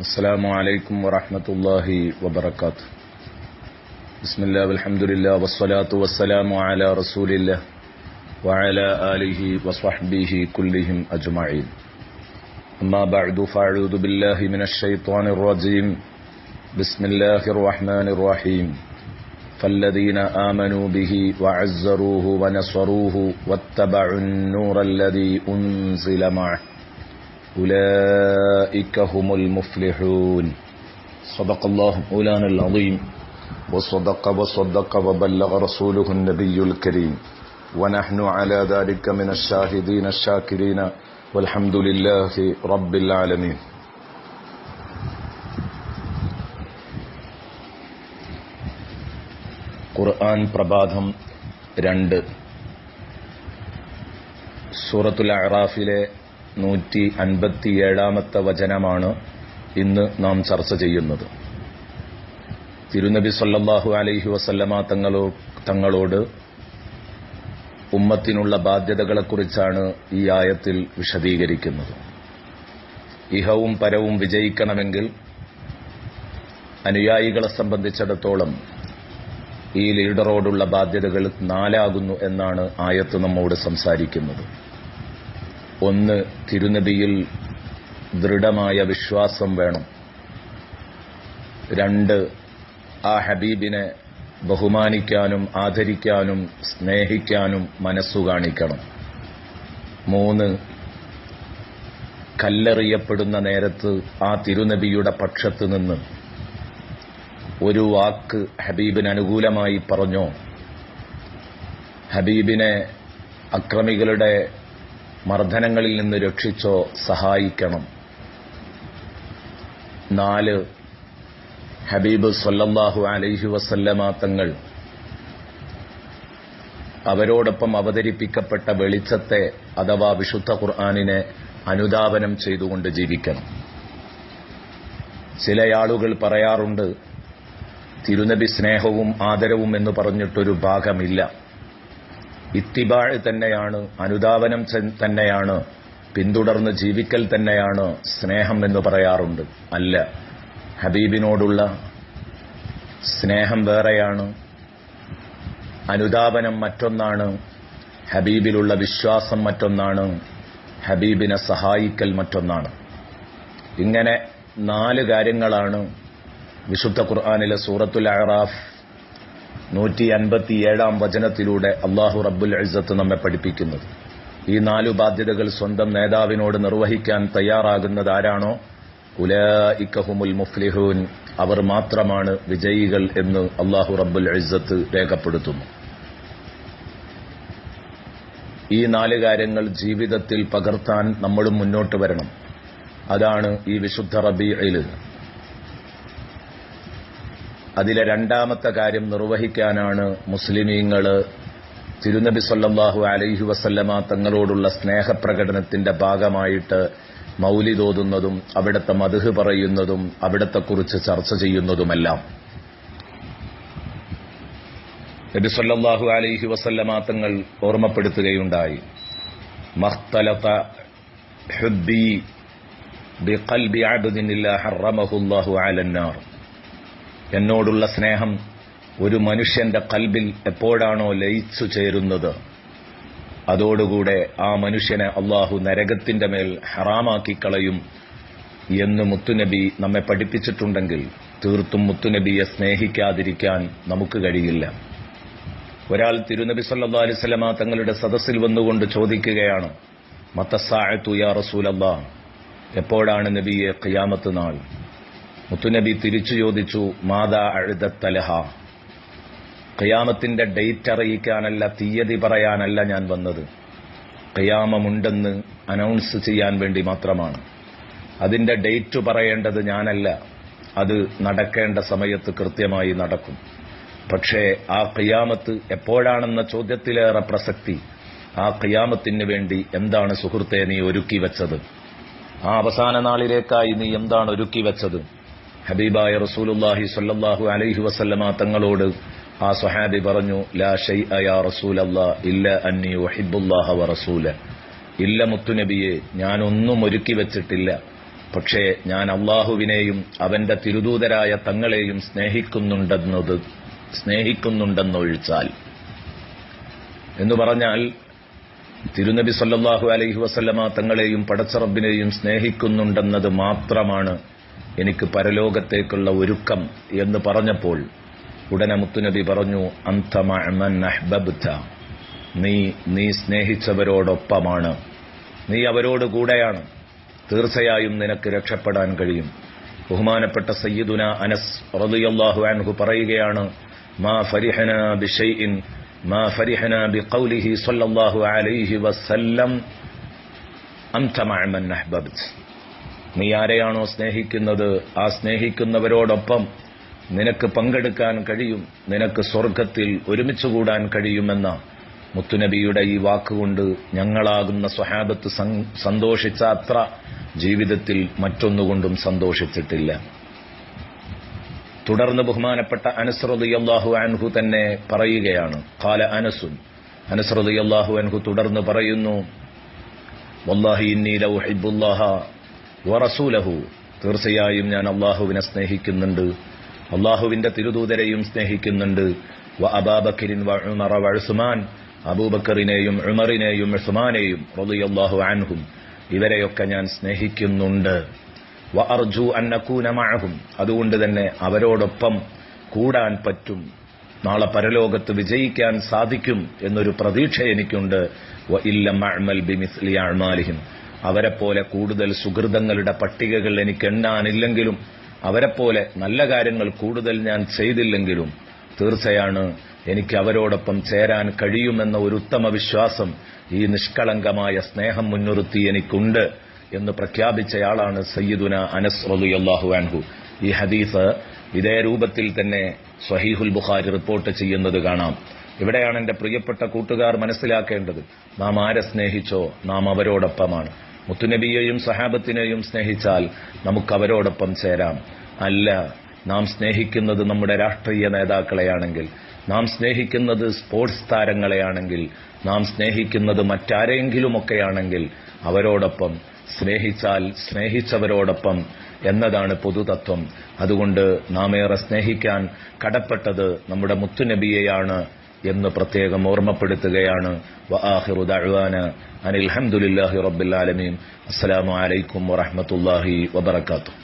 അസ്സലാമു അലൈക്കും വറഹ്മത്തുള്ളാഹി വബറകാതുഹു. ബിസ്മില്ലാഹി വൽഹംദുലില്ലാഹി വസ്സലാത്തു വസ്സലാമു അലാ റസൂലില്ലാഹി വഅലാ ആലിഹി വസ്വഹ്ബിഹി കുല്ലിഹിം അജ്മഈൻ. അമ്മാ ബഅദു ഫഅഊദു ബില്ലാഹി മിനശ് ശൈത്വാനിർ റജീം. ബിസ്മില്ലാഹിർ റഹ്മാനിർ റഹീം. فالذين آمنوا به وعزروه ونصروه واتبعوا النور الذي أنزل معه أولئك هم المفلحون. صدق الله مولانا العظيم وصدق وبلغ رسوله النبي الكريم ونحن على ذلك من الشاهدين الشاكرين والحمد لله رب العالمين. ഖുർആൻ പ്രഭാതം 2 സൂറത്തുൽ അഅറാഫിലെ 157-ാമത്തെ വചനമാണ് ഇന്ന് നാം ചർച്ച ചെയ്യുന്നത്. തിരുനബി സല്ലല്ലാഹു അലൈഹി വസല്ലമ തങ്ങളോട് ഉമ്മത്തിനുള്ള ബാധ്യതകളെക്കുറിച്ചാണ് ഈ ആയത്തിൽ വിശദീകരിക്കുന്നത്. ഇഹവും പരവും വിജയിക്കണമെങ്കിൽ അനുയായികളെ സംബന്ധിച്ചിടത്തോളം ഈ ലീഡറോടുള്ള ബാധ്യതകൾ 4 എന്നാണ് ആയത്ത് നമ്മോട് സംസാരിക്കുന്നത്. 1, തിരുനബിയിൽ ദൃഢമായ വിശ്വാസം വേണം. 2, ആ ഹബീബിനെ ബഹുമാനിക്കാനും ആദരിക്കാനും സ്നേഹിക്കാനും മനസ്സു കാണിക്കണം. 3, കല്ലെറിയപ്പെടുന്ന നേരത്ത് ആ തിരുനബിയുടെ പക്ഷത്ത് നിന്ന് ഒരു വാക്ക് ഹബീബിന് അനുകൂലമായി പറഞ്ഞോ, ഹബീബിനെ അക്രമികളുടെ മർദ്ദനങ്ങളിൽ നിന്ന് രക്ഷിച്ചോ സഹായിക്കണം. 4, ഹബീബ് സല്ലല്ലാഹു അലൈഹി വസല്ലമ തങ്ങൾ അവരോടൊപ്പം അവതരിപ്പിക്കപ്പെട്ട വെളിച്ചത്തെ അഥവാ വിശുദ്ധ ഖുർആനിനെ അനുധാവനം ചെയ്തുകൊണ്ട് ജീവിക്കണം. ചില ആളുകൾ പറയാറുണ്ട്, തിരുനബി സ്നേഹവും ആദരവും എന്ന് പറഞ്ഞിട്ടൊരു ഭാഗമില്ല, ഇത്തിബാഴ് തന്നെയാണ്, അനുധാവനം തന്നെയാണ്, പിന്തുടർന്ന് ജീവിക്കൽ തന്നെയാണ് സ്നേഹം എന്ന് പറയാറുണ്ട്. അല്ല, ഹബീബിനോടുള്ള സ്നേഹം വേറെയാണ്, അനുധാവനം മറ്റൊന്നാണ്, ഹബീബിലുള്ള വിശ്വാസം മറ്റൊന്നാണ്, ഹബീബിനെ സഹായിക്കൽ മറ്റൊന്നാണ്. ഇങ്ങനെ 4 കാര്യങ്ങളാണ് വിശുദ്ധ ഖുർആനിലെ സൂറത്തുൽ അഅറാഫ് 157-ാം വചനത്തിലൂടെ അല്ലാഹു റബ്ബുൽ ഇസ്സത്ത് നമ്മെ പഠിപ്പിക്കുന്നത്. ഈ 4 ബാധ്യതകൾ സ്വന്തം നേതാവിനോട് നിർവഹിക്കാൻ തയ്യാറാകുന്നത് ആരാണോ, ഉലൈക ഹുമുൽ മുഫ്ലിഹൂൻ, അവർ മാത്രമാണ് വിജയികൾ എന്ന് അല്ലാഹു റബ്ബുൽ ഇസ്സത്ത് രേഖപ്പെടുത്തുന്നു. ഈ 4 കാര്യങ്ങൾ ജീവിതത്തിൽ പകർത്താൻ നമ്മളും മുന്നോട്ട് വരണം. അതാണ് ഈ വിശുദ്ധ റബീഇൽ. അതിലെ 2ാമത്തെ കാര്യം നിർവഹിക്കാനാണ് മുസ്ലിമീങ്ങൾ തിരുനബി സല്ലല്ലാഹു അലൈഹി വസല്ലമ തങ്ങളോടുള്ള സ്നേഹപ്രകടനത്തിന്റെ ഭാഗമായിട്ട് മൗലിദ് ഓതുന്നതും അവിടുത്തെ മദ്ഹ് പറയുന്നതും അവിടത്തെക്കുറിച്ച് ചർച്ച ചെയ്യുന്നതുമെല്ലാം. നബി സല്ലല്ലാഹു അലൈഹി വസല്ലമ തങ്ങൾ ഓർമ്മപ്പെടുത്തുകയുണ്ടായി, മഖ്തലത ഹുബ്ബി ബിഖൽബി അബ്ദിൻ ഇല്ലാ ഹറമഹുല്ലാഹു അലന്നാർ. എന്നോടുള്ള സ്നേഹം ഒരു മനുഷ്യന്റെ കൽബിൽ എപ്പോഴാണോ ലയിച്ചു ചേരുന്നത്, അതോടുകൂടെ ആ മനുഷ്യനെ അള്ളാഹു നരകത്തിന്റെ മേൽ ഹറാമാക്കി കളയും എന്ന് മുത്തുനബി നമ്മെ പഠിപ്പിച്ചിട്ടുണ്ടെങ്കിൽ തീർത്തും മുത്തുനബിയെ സ്നേഹിക്കാതിരിക്കാൻ നമുക്ക് കഴിയില്ല. ഒരാൾ തിരുനബി സല്ലല്ലാഹു അലൈഹി വസല്ലമ തങ്ങളുടെ സദസ്സിൽ വന്നുകൊണ്ട് ചോദിക്കുകയാണ്, മത്തസ്സാഅത്തു യാ റസൂലല്ലാഹ്, എപ്പോഴാണ് നബിയെ ഖിയാമത്ത് നാൾ? മുത്തുനബി തിരിച്ചു ചോദിച്ചു, മാദാ അഅ്ദത്തലഹ, ഖിയാമത്തിന്റെ ഡേറ്റ് അറിയിക്കാനല്ല, തീയതി പറയാനല്ല ഞാൻ വന്നത്, ഖിയാമമുണ്ടെന്ന് അനൗൺസ് ചെയ്യാൻ വേണ്ടി മാത്രമാണ്. അതിന്റെ ഡേറ്റ് പറയേണ്ടത് ഞാനല്ല, അത് നടക്കേണ്ട സമയത്ത് കൃത്യമായി നടക്കും. പക്ഷേ ആ ഖിയാമത്ത് എപ്പോഴാണെന്ന ചോദ്യത്തിലേറെ പ്രസക്തി, ആ ഖിയാമത്തിന് വേണ്ടി എന്താണ് സുഹൃത്തെ നീ ഒരുക്കി വെച്ചത്? ആ അവസാന നാളിലേക്കായി നീ എന്താണ് ഒരുക്കി വെച്ചത്? ഹബീബായ റസൂലുള്ളാഹി സ്വല്ലല്ലാഹു അലൈഹി വസല്ലമ തങ്ങളോട് ആ സ്വഹാബി പറഞ്ഞു, ലാ ശൈഅ യാ റസൂലല്ലാഹ് ഇല്ല അന്നി ഉഹിബ്ബുല്ലാഹ വ റസൂല. ഇല്ല മുത്തുനബിയെ, ഞാനൊന്നും ഒരുക്കി വെച്ചിട്ടില്ല, പക്ഷേ ഞാൻ അള്ളാഹുവിനെയും അവന്റെ തിരുദൂതരായ തങ്ങളെയും സ്നേഹിക്കുന്നുണ്ടെന്നൊഴിച്ചാൽ എന്ന് പറഞ്ഞാൽ തിരുനബി സല്ലല്ലാഹു അലൈഹി വസല്ലമ തങ്ങളെയും പടച്ചറബിനെയും സ്നേഹിക്കുന്നുണ്ടെന്നത് മാത്രമാണ് എനിക്ക് പരലോകത്തേക്കുള്ള ഒരുക്കം എന്ന് പറഞ്ഞപ്പോൾ ഉടനെ മുത്തുനബി പറഞ്ഞു, അൻത മഅ മൻ അഹ്ബബ്ത, നീ സ്നേഹിച്ചവരോടൊപ്പമാണ്, നീ അവരോട് കൂടെയാണ്, തീർച്ചയായും നിനക്ക് രക്ഷപ്പെടാൻ കഴിയും. ബഹുമാനപ്പെട്ട സയ്യിദുന അനസ് റളിയല്ലാഹു അൻഹു പറയുകയാണ്, മാ ഫരിഹനാ ബിശൈഇൻ മാ ഫരിഹനാ ബിഖൗലിഹി സ്വല്ലല്ലാഹു അലൈഹി വസല്ലം അൻത മഅ മൻ അഹ്ബബ്ത. നീ ആരെയാണോ സ്നേഹിക്കുന്നത് ആ സ്നേഹിക്കുന്നവരോടൊപ്പം നിനക്ക് പങ്കെടുക്കാൻ കഴിയും, നിനക്ക് സ്വർഗത്തിൽ ഒരുമിച്ചുകൂടാൻ കഴിയുമെന്ന മുത്തുനബിയുടെ ഈ വാക്കുകൊണ്ട് ഞങ്ങളാകുന്ന സ്വഹാബത്ത് സന്തോഷിച്ച അത്ര ജീവിതത്തിൽ മറ്റൊന്നുകൊണ്ടും സന്തോഷിച്ചിട്ടില്ല. തുടർന്ന് ബഹുമാനപ്പെട്ട അനസ് റളിയല്ലാഹു അൻഹു തന്നെ പറയുകയാണ്, ഖാല അനസ് റളിയല്ലാഹു അൻഹു തുടർന്ന് പറയുന്നു, വല്ലാഹി ഇന്നി ലഉഹിബ്ബുല്ലാഹ വറസൂലഹു, തീർച്ചയായും ഞാൻ അല്ലാഹുവിനെ സ്നേഹിക്കുന്നുണ്ട്, അല്ലാഹുവിന്റെ തിരുദൂതരെയും സ്നേഹിക്കുന്നുണ്ട്. വ അബൂബക്കറിൻ വ ഉമറ വ ഉസ്മാൻ, അബൂബക്കറിനെയും ഉമറിനെയും ഉസ്മാനെയും റളിയല്ലാഹു അൻഹും ഇവരെയൊക്കെ ഞാൻ സ്നേഹിക്കുന്നുണ്ട്. വ അർജു അൻ അകൂന മഅഹും, അതുകൊണ്ട് തന്നെ അവരോടൊപ്പം കൂടാൻ പറ്റും, നാളെ പരലോകത്ത് വിജയിക്കാൻ സാധിക്കും എന്നൊരു പ്രതീക്ഷ എനിക്കുണ്ട്. വ ഇല്ലം അഅമൽ ബിമിസ്ലി അഅമാലിഹിം, അവരെപ്പോലെ കൂടുതൽ സുഹൃതങ്ങളുടെ പട്ടികകൾ എനിക്ക് എണ്ണാനില്ലെങ്കിലും അവരെപ്പോലെ നല്ല കാര്യങ്ങൾ കൂടുതൽ ഞാൻ ചെയ്തില്ലെങ്കിലും തീർച്ചയാണ് എനിക്ക് അവരോടൊപ്പം ചേരാൻ കഴിയുമെന്ന ഒരു ഉത്തമ വിശ്വാസം, ഈ നിഷ്കളങ്കമായ സ്നേഹം മുൻനിർത്തി എനിക്കുണ്ട് എന്ന് പ്രഖ്യാപിച്ചയാളാണ് സയ്യിദുന അനസ് റളിയല്ലാഹു അൻഹു. ഈ ഹദീസ് ഇതേ രൂപത്തിൽ തന്നെ സ്വഹീഹുൽ ബുഖാരി റിപ്പോർട്ട് ചെയ്യുന്നത് കാണാം. ഇവിടെയാണ് എന്റെ പ്രിയപ്പെട്ട കൂട്ടുകാർ മനസ്സിലാക്കേണ്ടത്, നാം ആരെ സ്നേഹിച്ചോ നാം അവരോടൊപ്പമാണ്. മുത്തുനബിയെയും സഹാബത്തിനെയും സ്നേഹിച്ചാൽ നമുക്ക് അവരോടൊപ്പം ചേരാം. അല്ല, നാം സ്നേഹിക്കുന്നത് നമ്മുടെ രാഷ്ട്രീയ നേതാക്കളെയാണെങ്കിൽ, നാം സ്നേഹിക്കുന്നത് സ്പോർട്സ് താരങ്ങളെയാണെങ്കിൽ, നാം സ്നേഹിക്കുന്നത് മറ്റാരെങ്കിലുമൊക്കെയാണെങ്കിൽ അവരോടൊപ്പം സ്നേഹിച്ചാൽ സ്നേഹിച്ചവരോടൊപ്പം എന്നതാണ് പൊതുതത്വം. അതുകൊണ്ട് നാം ഏറെ സ്നേഹിക്കാൻ കടപ്പെട്ടത് നമ്മുടെ മുത്തുനബിയെയാണ് എന്ന് പ്രത്യേകം ഓർമ്മപ്പെടുത്തുകയാണ്. വആഖിറു ദഅ്വാന അനിൽ ഹംദുലില്ലാഹി റബ്ബിൽ ആലമീൻ. അസ്സലാമു അലൈക്കും വറഹ്മത്തുള്ളാഹി വബറകാതുഹു.